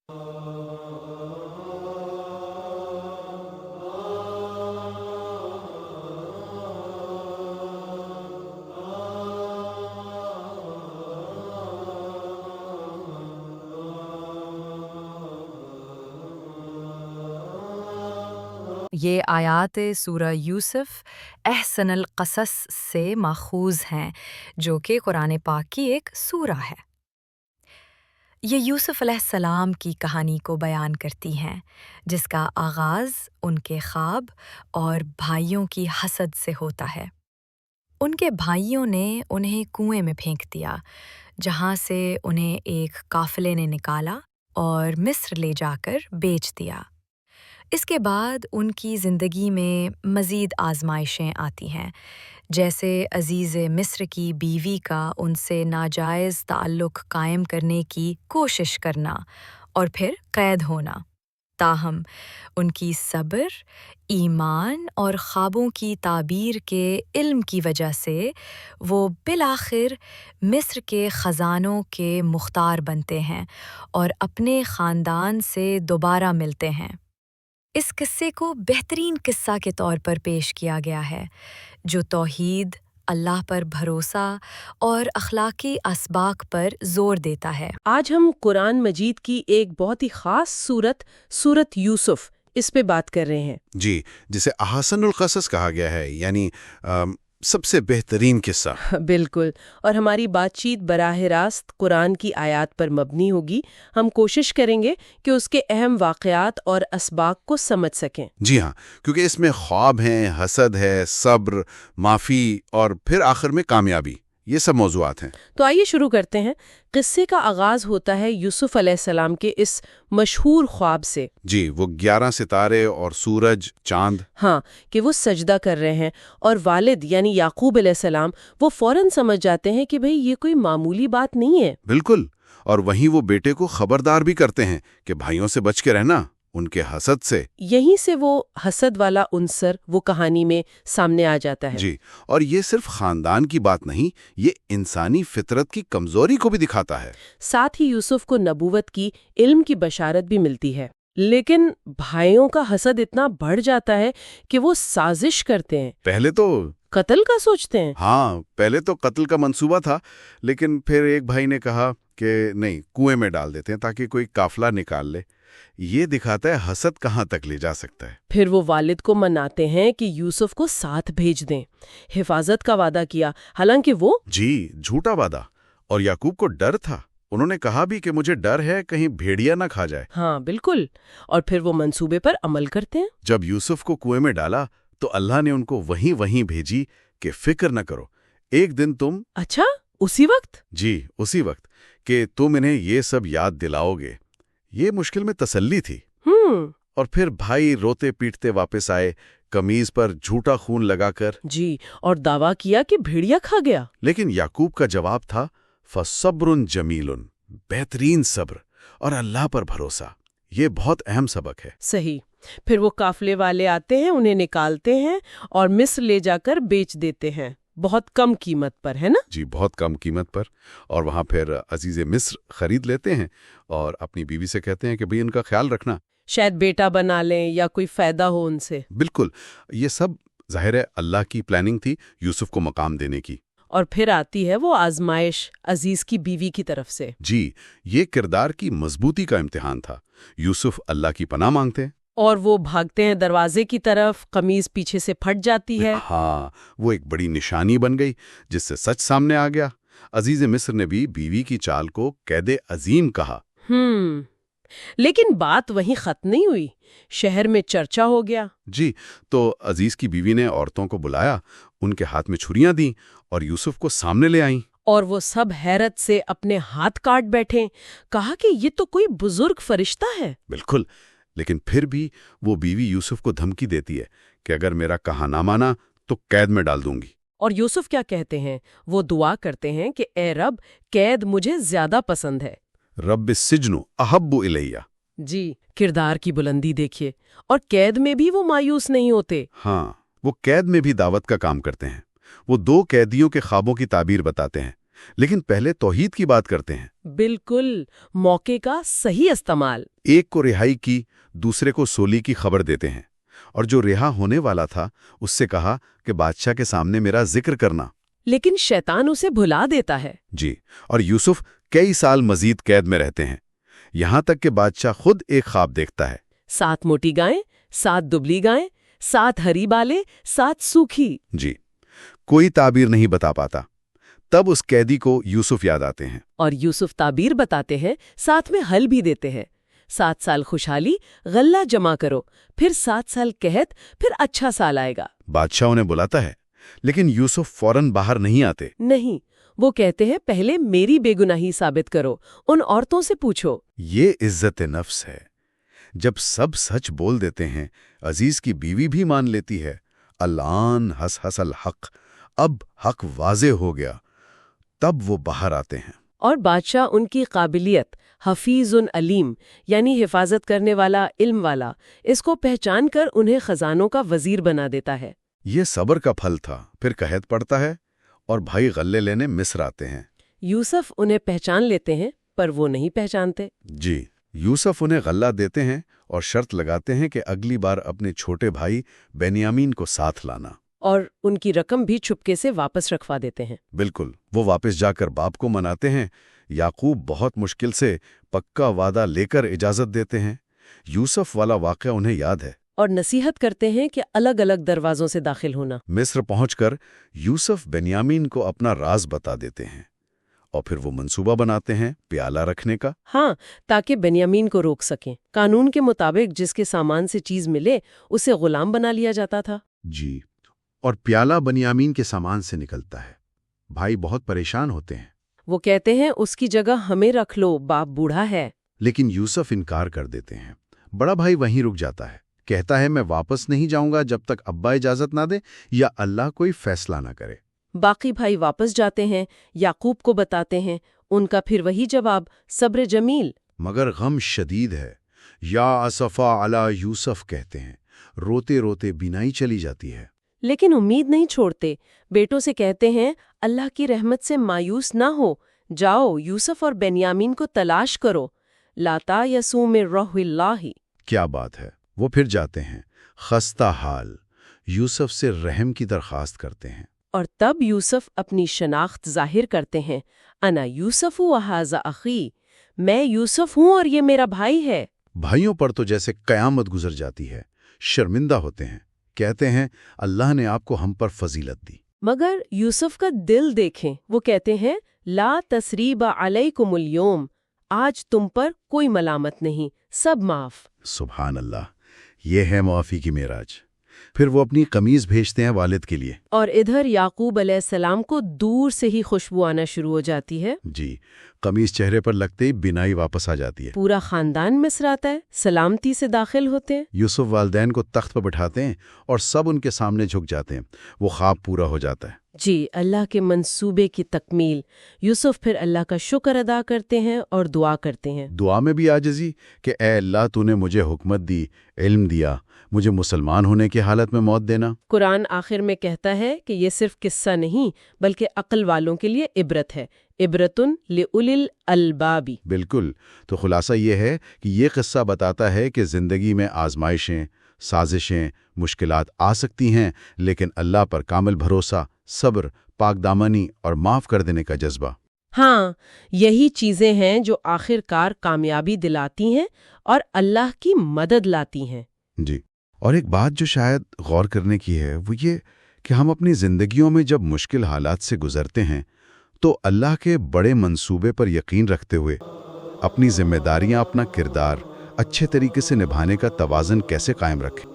یہ آیات سورہ یوسف احسن القصص سے ماخوذ ہیں، جو کہ قرآن پاک کی ایک سورہ ہے۔ یہ یوسف علیہ السلام کی کہانی کو بیان کرتی ہیں، جس کا آغاز ان کے خواب اور بھائیوں کی حسد سے ہوتا ہے۔ ان کے بھائیوں نے انہیں کنویں میں پھینک دیا، جہاں سے انہیں ایک قافلے نے نکالا اور مصر لے جا کر بیچ دیا۔ اس کے بعد ان کی زندگی میں مزید آزمائشیں آتی ہیں، جیسے عزیز مصر کی بیوی کا ان سے ناجائز تعلق قائم کرنے کی کوشش کرنا اور پھر قید ہونا۔ تاہم ان کی صبر، ایمان اور خوابوں کی تعبیر کے علم کی وجہ سے وہ بالآخر مصر کے خزانوں کے مختار بنتے ہیں اور اپنے خاندان سے دوبارہ ملتے ہیں۔ اس قصے کو بہترین قصہ کے طور پر پیش کیا گیا ہے، جو توحید، اللہ پر بھروسہ اور اخلاقی اسباق پر زور دیتا ہے۔ آج ہم قرآن مجید کی ایک بہت ہی خاص سورت یوسف، اس پہ بات کر رہے ہیں۔ جی، جسے احسن القصص کہا گیا ہے، یعنی سب سے بہترین قصہ۔ بالکل، اور ہماری بات چیت براہ راست قرآن کی آیات پر مبنی ہوگی۔ ہم کوشش کریں گے کہ اس کے اہم واقعات اور اسباق کو سمجھ سکیں۔ جی ہاں، کیونکہ اس میں خواب ہیں، حسد ہے، صبر، معافی اور پھر آخر میں کامیابی، یہ سب موضوعات ہیں۔ تو آئیے شروع کرتے ہیں۔ قصے کا آغاز ہوتا ہے یوسف علیہ السلام کے اس مشہور خواب سے۔ جی، وہ 11 ستارے اور سورج، چاند، ہاں، کہ وہ سجدہ کر رہے ہیں، اور والد یعنی یعقوب علیہ السلام وہ فوراً سمجھ جاتے ہیں کہ بھئی یہ کوئی معمولی بات نہیں ہے۔ بالکل، اور وہیں وہ بیٹے کو خبردار بھی کرتے ہیں کہ بھائیوں سے بچ کے رہنا، ان کے حسد سے۔ یہیں سے وہ حسد والا عنصر وہ کہانی میں سامنے آ جاتا ہے۔ جی، اور یہ صرف خاندان کی بات نہیں، یہ انسانی فطرت کی کمزوری کو بھی دکھاتا ہے۔ ساتھ ہی یوسف کو نبوت کی، علم کی بشارت بھی ملتی ہے۔ لیکن بھائیوں کا حسد اتنا بڑھ جاتا ہے کہ وہ سازش کرتے ہیں، پہلے تو قتل کا سوچتے ہیں۔ ہاں، پہلے تو قتل کا منصوبہ تھا، لیکن پھر ایک بھائی نے کہا کہ نہیں، کنویں میں ڈال دیتے ہیں تاکہ کوئی قافلہ نکال لے۔ یہ دکھاتا ہے حسد کہاں تک لے جا سکتا ہے۔ پھر وہ والد کو مناتے ہیں کہ یوسف کو ساتھ بھیج دیں، حفاظت کا وعدہ کیا، حالانکہ وہ جی، جھوٹا وعدہ، اور یعقوب کو ڈر تھا۔ انہوں نے کہا بھی کہ مجھے ڈر ہے کہیں بھیڑیا نہ کھا جائے۔ ہاں بالکل، اور پھر وہ منصوبے پر عمل کرتے ہیں۔ جب یوسف کو کنویں میں ڈالا تو اللہ نے ان کو وہیں بھیجی کہ فکر نہ کرو، ایک دن تم، اچھا، اسی وقت؟ جی اسی وقت، کہ تم انہیں یہ سب یاد دلاؤ گے۔ یہ مشکل میں تسلی تھی۔ اور پھر بھائی روتے پیٹتے واپس آئے، قمیض پر جھوٹا خون لگا کر۔ جی، اور دعویٰ کیا کہ بھیڑیا کھا گیا۔ لیکن یعقوب کا جواب تھا فَصَبْرٌ جَمِيلٌ، بہترین صبر اور اللہ پر بھروسہ۔ یہ بہت اہم سبق ہے۔ صحیح۔ پھر وہ قافلے والے آتے ہیں، انہیں نکالتے ہیں اور مصر لے جا کر بیچ دیتے ہیں، بہت کم قیمت پر، ہے نا؟ جی، بہت کم قیمت پر۔ اور وہاں پھر عزیز مصر خرید لیتے ہیں اور اپنی بیوی سے کہتے ہیں کہ بھئی ان کا خیال رکھنا، شاید بیٹا بنا لیں یا کوئی فائدہ ہو ان سے۔ بالکل، یہ سب ظاہر ہے اللہ کی پلاننگ تھی یوسف کو مقام دینے کی۔ اور پھر آتی ہے وہ آزمائش عزیز کی بیوی کی طرف سے۔ جی، یہ کردار کی مضبوطی کا امتحان تھا۔ یوسف اللہ کی پناہ مانگتے ہیں، اور وہ بھاگتے ہیں دروازے کی طرف، قمیض پیچھے سے پھٹ جاتی ہے۔ ہاں، وہ ایک بڑی نشانی بن گئی جس سے سچ سامنے آ گیا۔ عزیز مصر نے بھی بیوی کی چال کو قید عظیم کہا۔ لیکن بات وہیں ختم نہیں ہوئی، شہر میں چرچا ہو گیا۔ جی، تو عزیز کی بیوی نے عورتوں کو بلایا، ان کے ہاتھ میں چھریاں دیں اور یوسف کو سامنے لے آئیں۔ اور وہ سب حیرت سے اپنے ہاتھ کاٹ بیٹھے، کہا کہ یہ تو کوئی بزرگ فرشتہ ہے۔ بالکل، لیکن پھر بھی وہ بیوی یوسف کو دھمکی دیتی ہے کہ اگر میرا کہا نہ مانا تو قید میں ڈال دوں گی۔ اور یوسف کیا کہتے ہیں؟ وہ دعا کرتے ہیں کہ اے رب، قید مجھے زیادہ پسند ہے۔ رب السجن احب الیہ۔ جی، کردار کی بلندی دیکھیے، اور قید میں بھی وہ مایوس نہیں ہوتے۔ ہاں، وہ قید میں بھی دعوت کا کام کرتے ہیں۔ وہ 2 قیدیوں کے خوابوں کی تعبیر بتاتے ہیں، लेकिन पहले तौहीद की बात करते हैं। बिल्कुल, मौके का सही इस्तेमाल। एक को रिहाई की, दूसरे को सोली की खबर देते हैं, और जो रिहा होने वाला था उससे कहा कि बादशाह के सामने मेरा जिक्र करना। लेकिन शैतान उसे भुला देता है। जी, और यूसुफ कई साल मजीद कैद में रहते हैं, यहां तक कि बादशाह खुद एक ख्वाब देखता है। 7 मोटी गायें, 7 दुबली गायें, 7 हरी बालें, 7 सूखी। जी, कोई ताबीर नहीं बता पाता। तब उस कैदी को यूसुफ याद आते हैं, और यूसुफ ताबीर बताते हैं, साथ में हल भी देते हैं। 7 साल खुशहाली, गल्ला जमा करो, फिर 7 साल कहत, फिर अच्छा साल आएगा। बादशाह उन्हें बुलाता है, लेकिन यूसुफ फौरन बाहर नहीं आते। नहीं, वो कहते हैं पहले मेरी बेगुनाही साबित करो, उन औरतों से पूछो। ये इज्जत नफ्स है। जब सब सच बोल देते हैं, अजीज की बीवी भी मान लेती है। अल्लान हस हसल हक, अब हक वाजे हो गया, तब वो बाहर आते हैं। और बादशाह उनकी काबिलियत, हफीजुन अलीम यानी हिफाजत करने वाला, इल्म वाला, इसको पहचान कर उन्हें खजानों का वजीर बना देता है। ये सब्र का फल था। फिर कहत पड़ता है और भाई गल्ले लेने मिस्र आते हैं। यूसुफ उन्हें पहचान लेते हैं, पर वो नहीं पहचानते। जी, यूसुफ उन्हें गल्ला देते हैं और शर्त लगाते हैं कि अगली बार अपने छोटे भाई बेनियामीन को साथ लाना। और उनकी रकम भी चुपके से वापस रखवा देते हैं। बिल्कुल, वो वापस जाकर बाप को मनाते हैं। याकूब बहुत मुश्किल से पक्का वादा लेकर इजाजत देते हैं। यूसुफ वाला वाक़या उन्हें याद है और नसीहत करते हैं कि अलग अलग दरवाजों से दाखिल होना। मिस्र पहुंचकर यूसुफ बेनियामीन को अपना राज बता देते हैं, और फिर वो मंसूबा बनाते हैं प्याला रखने का। हाँ, ताकि बेनियामीन को रोक सकें। कानून के मुताबिक जिसके सामान से चीज मिले उसे गुलाम बना लिया जाता था। जी, और प्याला बनियामीन के सामान से निकलता है। भाई बहुत परेशान होते हैं। वो कहते हैं उसकी जगह हमें रख लो, बाप बूढ़ा है। लेकिन यूसुफ इनकार कर देते हैं। बड़ा भाई वहीं रुक जाता है, कहता है मैं वापस नहीं जाऊंगा जब तक अब्बा इजाजत ना दे या अल्लाह कोई फैसला ना करे। बाकी भाई वापस जाते हैं, याकूब को बताते हैं। उनका फिर वही जवाब, सब्र जमील। मगर गम शदीद है। या असफा अला यूसुफ कहते हैं। रोते रोते बीनाई चली जाती है। लेकिन उम्मीद नहीं छोड़ते। बेटों से कहते हैं अल्लाह की रहमत से मायूस ना हो, जाओ यूसुफ और बेनियामीन को तलाश करो। लाता यसू में रहुल्लाही। क्या बात है। वो फिर जाते हैं, खस्ता हाल, यूसुफ से रहम की दरखास्त करते हैं। और तब यूसुफ अपनी शनाख्त जाहिर करते हैं, अना यूसुफ व हाज़ा अखी, मैं यूसुफ हूं और ये मेरा भाई है। भाइयों पर तो जैसे कयामत गुजर जाती है। शर्मिंदा होते हैं, कहते हैं अल्लाह ने आपको हम पर फजीलत दी। मगर यूसुफ का दिल देखें, वो कहते हैं ला तसरीबा अलैकुमुल यौम, आज तुम पर कोई मलामत नहीं, सब माफ। सुभान अल्लाह, ये है मुआफ़ी की मेराज। फिर वो अपनी कमीज भेजते हैं वालिद के लिए। और इधर याकूब अलैहिस्सलाम को दूर से ही खुशबू आना शुरू हो जाती है। जी, कमीज चेहरे पर लगते ही बिनाई वापस आ जाती है। पूरा खानदान मिस्र आता है, सलामती से दाखिल होते हैं। यूसुफ वालदैन को तख्त पर बिठाते हैं और सब उनके सामने झुक जाते हैं। वो ख्वाब पूरा हो जाता है। जी, अल्लाह के मंसूबे की तकमील। यूसुफ फिर अल्लाह का शुक्र अदा करते हैं और दुआ करते हैं। दुआ में भी आजिज़ी कि ए अल्लाह तूने मुझे हुकमत दी, इल्म दिया, मुझे मुसलमान होने की हालत में मौत देना। कुरान आखिर में कहता है कि ये सिर्फ किस्सा नहीं बल्कि अक्ल वालों के लिए इबरत है। इबरतुन लिउलिल अलबाबी। बिल्कुल, तो खुलासा ये है कि ये किस्सा बताता है कि ज़िंदगी में आजमाइशें, साजिशें, मुश्किलात आ सकती हैं, लेकिन अल्लाह पर कामिल भरोसा, सब्र, पाकदामनी और माफ़ कर देने का जज्बा। हाँ, यही चीज़ें हैं जो आखिरकार कामयाबी दिलाती हैं और अल्लाह की मदद लाती हैं। जी, और एक बात जो शायद गौर करने की है वो ये कि हम अपनी ज़िंदगियों में जब मुश्किल हालात से गुजरते हैं तो अल्लाह के बड़े मंसूबे पर यकीन रखते हुए अपनी जिम्मेदारियां, अपना किरदार अच्छे तरीके से निभाने का तवाज़ुन कैसे कायम रखें।